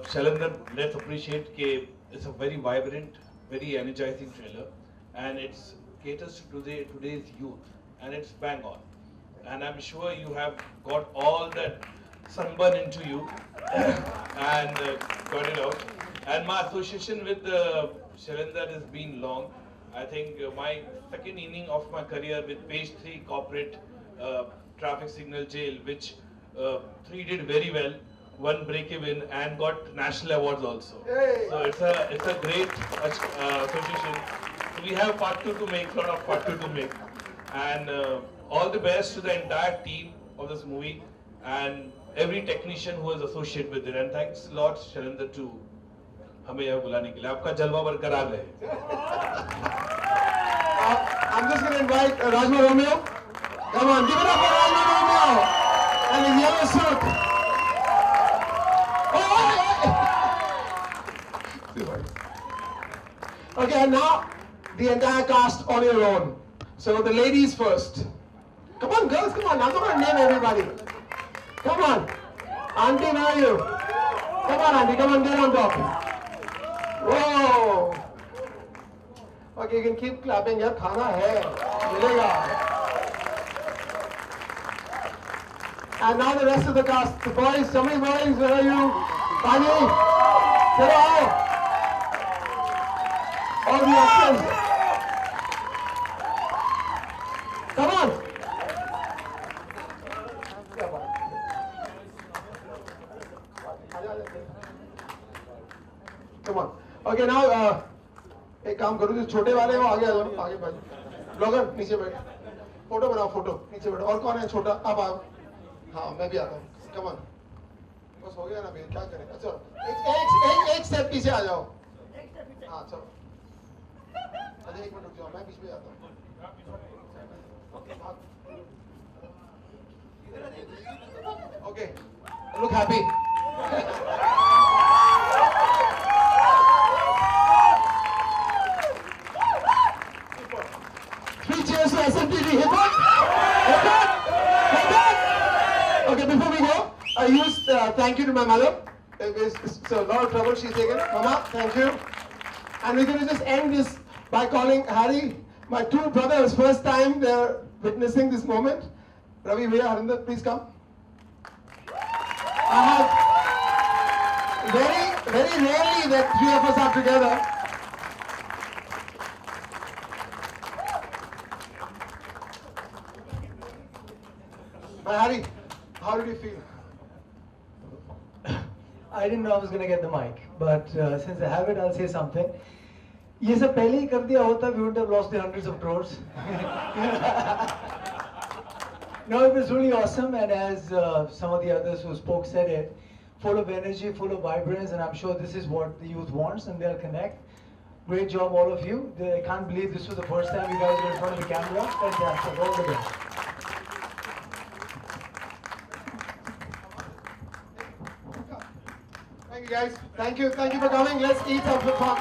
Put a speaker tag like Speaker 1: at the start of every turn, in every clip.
Speaker 1: Shailendra, let's appreciate that it's a very vibrant, very energizing trailer, and it's caters to today's youth, and it's bang on. And I'm sure you have got all that sunburn into you and got it out. And my association with Shailendra has been long. I think my second inning of my career with Page 3 corporate uh, traffic signal jail, which 3 did very well, won break even and got national awards also.
Speaker 2: Hey.
Speaker 1: So it's a great association. So we have part two to make, lot of part two to make, and all the best to the entire team of this movie and every technician who is associated with it. And thanks a lot, Shailendra, to हमें यहाँ बुलाने के लिए. आपका जलवा बरकरार रहे.
Speaker 2: I'm just going to invite Rajma Romeo. Come on, give it up for Rajma Romeo and his yellow suit. Okay, and now the entire cast on your own. So the ladies first. Come on, girls, come on. I'm not going to name everybody. Come on. Auntie, where are you? Come on, Auntie, come on, get on top. Whoa. Okay, you can keep clapping. यार खाना है मिलेगा. And now the rest of the cast. The boys, so many boys, where are you? Pani, get out. All the actors. Come on. Come on. Okay, now एक काम करो जो छोटे वाले हैं वो आगे आ जाओ, आगे बैठो. ब्लॉगर नीचे बैठ. फोटो बनाओ, फोटो नीचे बैठो. और कौन है छोटा? आप आओ. हाँ, मैं भी आता हूँ. Come on. बस हो गया ना भैया, क्या करें? अच्छा, एक स्टेप पीछे आ जाओ. हाँ, चलो. अजय एक मिनट रुक जाओ, मैं बीच में आता हूँ. Okay. Look happy. Three cheers to SMTV. Hip hop. Hip hop. Hip hop. Okay, before we go, I used thank you to my mother. It's a lot of trouble she's taken. Mama, thank you. And we're going to just end this by calling Harry, my two brothers, first time they're witnessing this moment. Ravi, Bhaiya, Harinder, please come. I have very rarely that three of us are together. But Harry, how did you feel?
Speaker 3: I didn't know I was going to get the mic, but since I have it, I'll say something. ये सब पहले ही कर दिया होता, we would have lost the hundreds of crores. No, it was really awesome, and as some of the others who spoke said it, full of energy, full of vibrance, and I'm sure this is what the youth wants, and they'll connect. Great job, all of you. I can't believe this was the first time you guys were in front of the camera. Fantastic, all the best.
Speaker 2: Thank you guys. Thank you for coming. Let's eat some fun.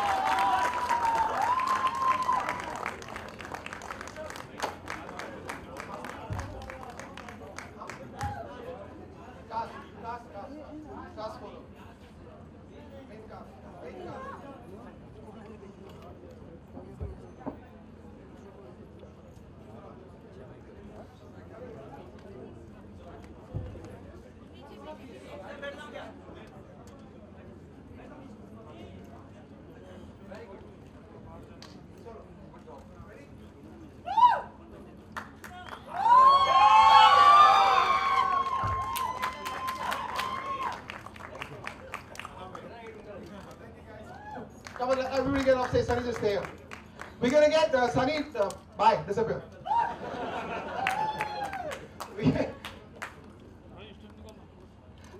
Speaker 2: Come on, everybody get off stage. Sunny, just stay here. We're gonna get Sunny. Bye, disappear.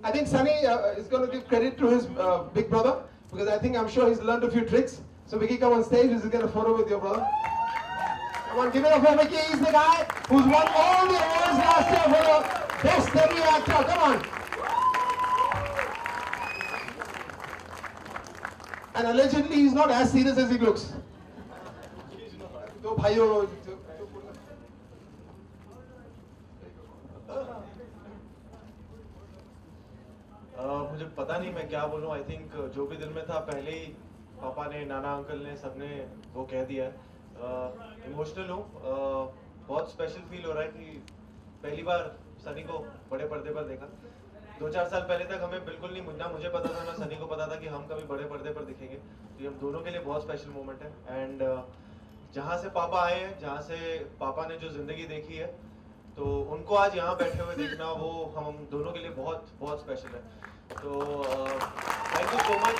Speaker 2: I think Sunny is going to give credit to his big brother because I'm sure he's learned a few tricks. So Vicky, come on stage. Let's get a photo with your brother. Come on, give it up for Vicky. He's the guy who's won all the awards last year for the best debut actor. Come on. And allegedly, he's not as serious as he looks.
Speaker 4: मुझे पता नहीं मैं क्या बोलूँ. I think जो भी दिल में था पहले ही पापा ने, नाना अंकल ने, सबने वो कह दिया. इमोशनल हूँ. बहुत स्पेशल फील हो रहा है कि पहली बार सनी को बड़े पर्दे पर देखा. 2-4 साल पहले तक हमें बिल्कुल नहीं, ना मुझे पता था ना सनी को पता था कि हम कभी बड़े पर्दे पर दिखेंगे. तो ये हम दोनों के लिए बहुत स्पेशल मोमेंट है. एंड जहाँ से पापा आए हैं, जहाँ से पापा ने जो जिंदगी देखी है, तो उनको आज यहाँ बैठे हुए देखना वो हम दोनों के लिए बहुत बहुत स्पेशल है. तो थैंक यू सो मच.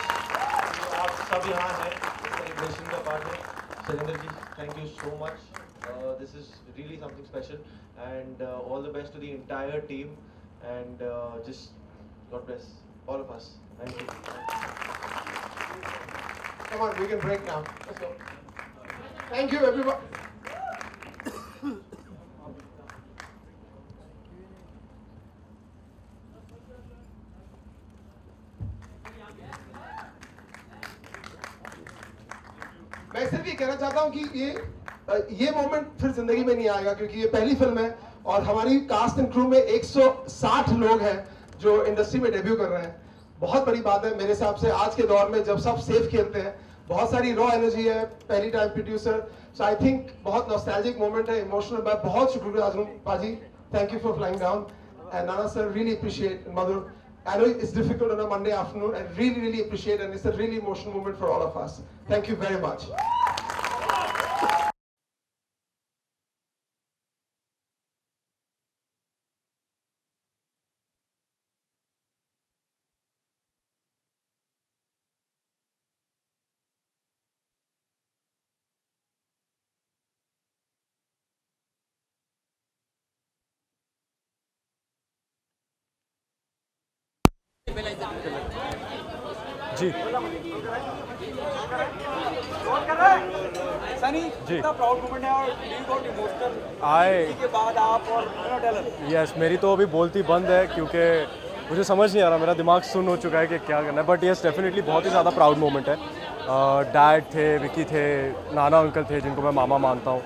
Speaker 4: आप सब यहाँ हैं, सेलिब्रेशन का पार्ट है. Shailendra ji, thank you so much. This is really something special, and all the best to the entire team, and just God bless all of us. Thank you.
Speaker 2: Come on, we can break now. Let's go. Thank you, everybody. मैं सिर्फ ये कहना चाहता हूँ कि ये moment फिर जिंदगी में नहीं आएगा, क्योंकि ये पहली फिल्म है और हमारी कास्ट एंड क्रू में 160 लोग हैं जो इंडस्ट्री में डेब्यू कर रहे हैं. बहुत बड़ी बात है मेरे हिसाब से आज के दौर में, जब सब सेफ खेलते हैं. बहुत सारी रॉ एनर्जी है, पहली time producer. So I think बहुत नॉस्टैल्जिक मोमेंट है, इमोशनल. मैं बहुत शुक्रिया हूँ पाजी. Thank you for flying down. And Nana sir, really appreciate. Madhur, I know it's difficult on a Monday afternoon, and really appreciate, and it's a really emotional moment for all of us. Thank you very much.
Speaker 5: जी
Speaker 6: सनी जी, कितना proud moment है और you got emotional के बाद आप और Taylor.
Speaker 5: Yes, मेरी तो अभी बोलती बंद है क्योंकि मुझे समझ नहीं आ रहा, मेरा दिमाग सुन हो चुका है कि क्या करना है. बट यस, डेफिनेटली बहुत ही ज़्यादा प्राउड मोमेंट है. डैड थे, विकी थे, नाना अंकल थे जिनको मैं मामा मानता हूँ.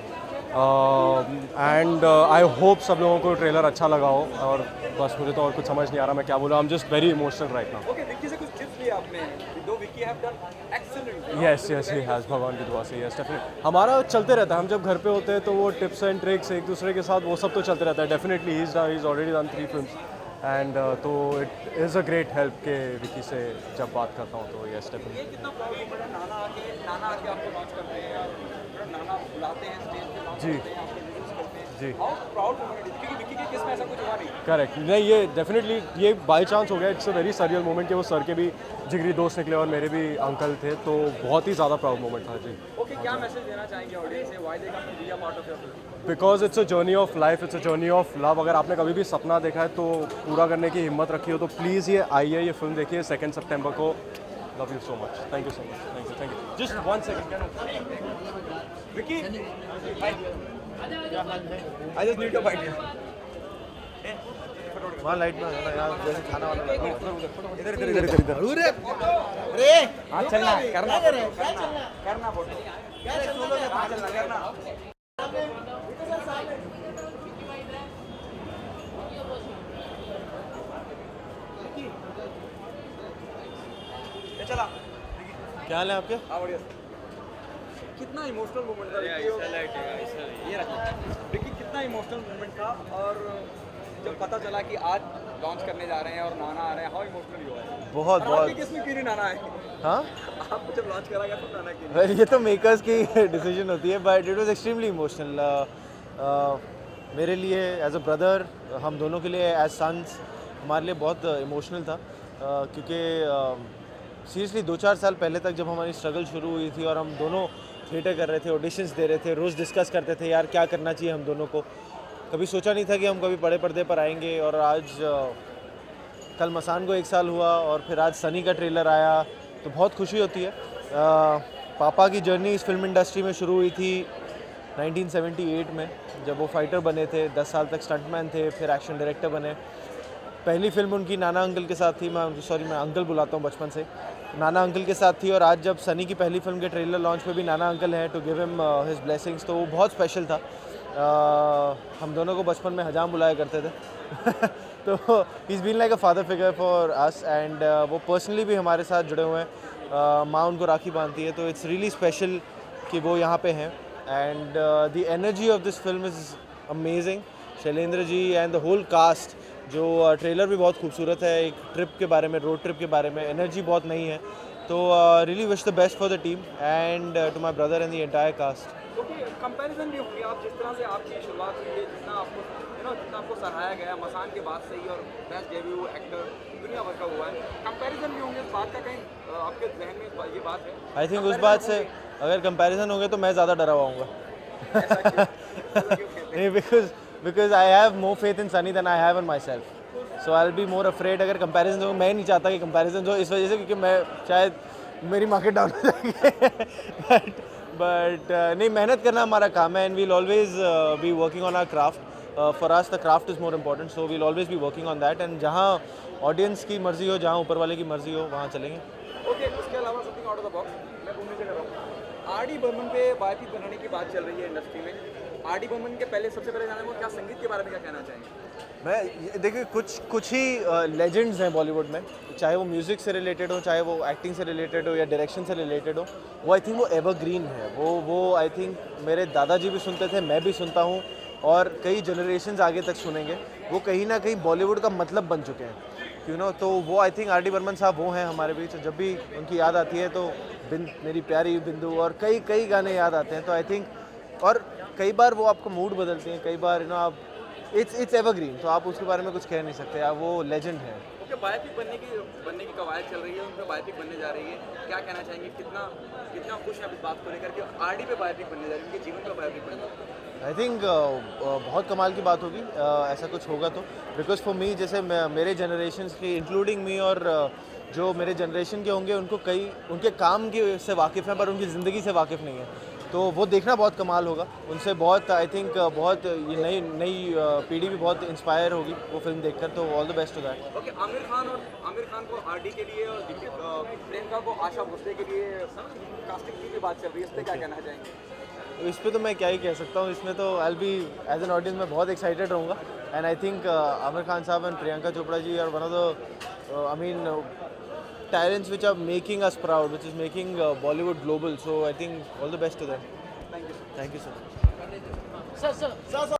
Speaker 5: एंड आई होप सब लोगों को ट्रेलर अच्छा लगा हो. और बस मुझे तो और कुछ समझ नहीं आ रहा मैं क्या बोलूँ. I am just very emotional right now.
Speaker 6: Okay, Vicky से कुछ टिप्स लिए आपने? दो Vicky have done excellent.
Speaker 5: Yes he has, भगवान की दुआ से. यस, डेफिनेटली हमारा चलते रहता है. हम जब घर पे होते हैं तो वो टिप्स एंड ट्रिक्स एक दूसरे के साथ वो सब तो चलते रहता है. Definitely he is already done 3 films. And तो it is a great help के विकी से जब बात करता हूँ तो यस डेफिनेटली.
Speaker 6: कितना प्राउड मोमेंट है. नाना आके आपको लॉन्च करते हैं और नाना बुलाते हैं स्टेज पे, लॉन्च
Speaker 5: जी.
Speaker 6: करते हैं, आपको रिव्यूज करते हैं.
Speaker 5: जी.
Speaker 6: हाउ प्राउड मोमेंट है, क्योंकि विकी के केस में ऐसा कुछ हुआ नहीं.
Speaker 5: करेक्ट. नहीं, ये डेफिनेटली ये बाई चांस हो गया. It's a very surreal moment कि वो सर के भी जिगरी दोस्त निकले और मेरे भी अंकल थे, तो बहुत ही ज़्यादा प्राउड मोमेंट था. जी.
Speaker 6: ओके, क्या मैसेज देना चाहेंगे ऑडियंस से? Why they come to be a part of your film?
Speaker 5: Because it's a journey of life, it's a journey of love. अगर आपने कभी भी सपना देखा है तो पूरा करने की हिम्मत रखी हो तो प्लीज़ ये आइए, ये फिल्म देखिए 2 सितंबर को. Love you so much. Thank you so much. Thank you. Just 1 second.
Speaker 6: Vicky, I just need your byte.
Speaker 4: वहाँ लाइट में है ना यार, जैसे खाना वाला लगा हुआ है.
Speaker 6: इधर हाँ, चलना करना फोटो. हाँ, चलना करना. ये चला.
Speaker 4: क्या हाल है आपके?
Speaker 6: हाँ, बढ़िया. कितना इमोशनल मोमेंट था ये रखो. विकी, कितना इमोशनल मोमेंट था. और जब पता चला कि आज लॉन्च करने जा रहे हैं और नाना आ रहे हैं, हाउ इमोशनल हुआ है?
Speaker 4: बहुत
Speaker 6: आपके केस में क्यों नहीं नाना है?
Speaker 4: हाँ,
Speaker 6: आप जब लॉन्च करा गया तो नाना क्यों नहीं?
Speaker 4: वेल ये तो मेकर्स की डिसीजन होती है, but it was extremely emotional. मेरे लिए एज अ ब्रदर, हम दोनों के लिए एज सन्स, हमारे लिए बहुत इमोशनल था. क्योंकि सीरियसली 2-4 साल पहले तक जब हमारी स्ट्रगल शुरू हुई थी और हम दोनों थिएटर कर रहे थे, ऑडिशंस दे रहे थे, रोज़ डिस्कस करते थे यार क्या करना चाहिए हम दोनों को. कभी सोचा नहीं था कि हम कभी बड़े पर्दे पर आएंगे. और आज कल मसान को 1 साल हुआ और फिर आज सनी का ट्रेलर आया तो बहुत खुशी होती है. पापा की जर्नी इस फिल्म इंडस्ट्री में शुरू हुई थी 1978 में, जब वो फाइटर बने थे. 10 साल तक स्टंटमैन थे, फिर एक्शन डायरेक्टर बने. पहली फिल्म उनकी नाना अंकल के साथ थी. मैं अंकल बुलाता हूँ बचपन से. नाना अंकल के साथ थी. और आज जब सनी की पहली फिल्म के ट्रेलर लॉन्च पे भी नाना अंकल हैं to give him his blessings, तो वो बहुत स्पेशल था. हम दोनों को बचपन में हजाम बुलाया करते थे. तो he is been like a father figure for us and वो पर्सनली भी हमारे साथ जुड़े हुए हैं। माँ उनको राखी बांधती है, तो इट्स रियली स्पेशल कि वो यहाँ पे हैं। And the energy of this film is amazing. Shailendra ji and the whole cast, जो ट्रेलर भी बहुत खूबसूरत है, एक ट्रिप के बारे में, रोड ट्रिप के बारे में, एनर्जी बहुत नई है। तो really wish the best for the team and to my brother and the entire cast.
Speaker 6: क्योंकि कंपैरिजन भी होंगे, आप जिस तरह से आपकी शुरुआत हुई है, जितना आपको जितना आपको सराहाया गया मसान के बाद से ही, और बेस्ट डेब्यू एक्टर दुनिया भर का हुआ है, कंपैरिजन भी होंगे। इस बात का कहीं आपके जहन में ये बात है?
Speaker 4: आई थिंक उस बात से अगर कंपैरिजन हो गया तो मैं ज़्यादा डरा हुआ हूँगा। नहीं, because I have more faith in Sunny than I have in myself, so I will be more afraid अगर कंपैरिजन हो। मैं नहीं चाहता कि कंपैरिजन हो, इस वजह से क्योंकि मैं शायद मेरी मार्केट डाउन हो जाएगी। बट नहीं, मेहनत करना हमारा काम है and we'll always be working on our craft. For us the craft is more important, so we'll always be working on that. And जहाँ ऑडियंस की मर्जी हो, जहाँ ऊपर वाले की मर्जी हो, वहाँ चलेंगे।
Speaker 6: ओके, उसके अलावा something out of the box मैं घूमने से कर रहा हूँ। आर डी बर्मन पे बायोपिक बनाने की बात चल रही है इंडस्ट्री में। आर डी बर्मन के पहले सबसे पहले जाने को क्या संगीत के बारे में क्या कहना चाहेंगे?
Speaker 4: मैं देखिए, कुछ ही लेजेंड्स हैं बॉलीवुड में, चाहे वो म्यूज़िक से रिलेटेड हो, चाहे वो एक्टिंग से रिलेटेड हो या डायरेक्शन से रिलेटेड हो, वो आई थिंक वो एवरग्रीन है। वो आई थिंक मेरे दादाजी भी सुनते थे, मैं भी सुनता हूँ और कई जनरेशन्स आगे तक सुनेंगे। वो कहीं ना कहीं बॉलीवुड का मतलब बन चुके हैं, यू नो। तो वो I think R D Burman साहब वो हैं हमारे बीच। जब भी उनकी याद आती है तो मेरी प्यारी बिंदु और कई गाने याद आते हैं। तो आई थिंक, और कई बार वो आपका मूड बदलते हैं, कई बार आप इट्स एवरग्रीन, तो आप उसके बारे में कुछ कह नहीं सकते, आप वो लेजेंड है।
Speaker 6: ओके, बायोपिक बनने की कवायद चल रही है, उन पर बायोपिक बनने जा रही है, क्या कहना चाहेंगे? कितना खुश हैं इस बात को लेकर के आर डी पे बायोपिक बनने जा रही है, उनके जीवन पर बायोपिक बनने जा रही है?
Speaker 4: आई थिंक बहुत कमाल की बात होगी ऐसा कुछ होगा तो। बिकॉज फॉर मी, जैसे मेरे जनरेशन की इंक्लूडिंग मी, और जो मेरे जनरेशन के होंगे उनको उनके काम की से वाकिफ़ हैं पर उनकी ज़िंदगी से वाकिफ़ नहीं है, तो वो देखना बहुत कमाल होगा। उनसे बहुत आई थिंक बहुत ये नई पीढ़ी भी बहुत इंस्पायर होगी वो फिल्म देखकर। तो all the best to that.
Speaker 6: Okay, Aamir Khan को आर डी के लिए और प्रियंका को आशा भोसले के लिए कास्टिंग की बात चल रही है, इस पर क्या कहना चाहेंगे?
Speaker 4: इस पे तो मैं क्या ही कह सकता हूँ, इसमें तो I be as an audience में बहुत एक्साइटेड रहूँगा। And I think Aamir Khan साहब and Priyanka Chopra ji are one of the I mean talents which are making us proud, which is making Bollywood global. So I think all the best to them.
Speaker 6: Thank you.
Speaker 4: Thank you so much.
Speaker 2: Sir.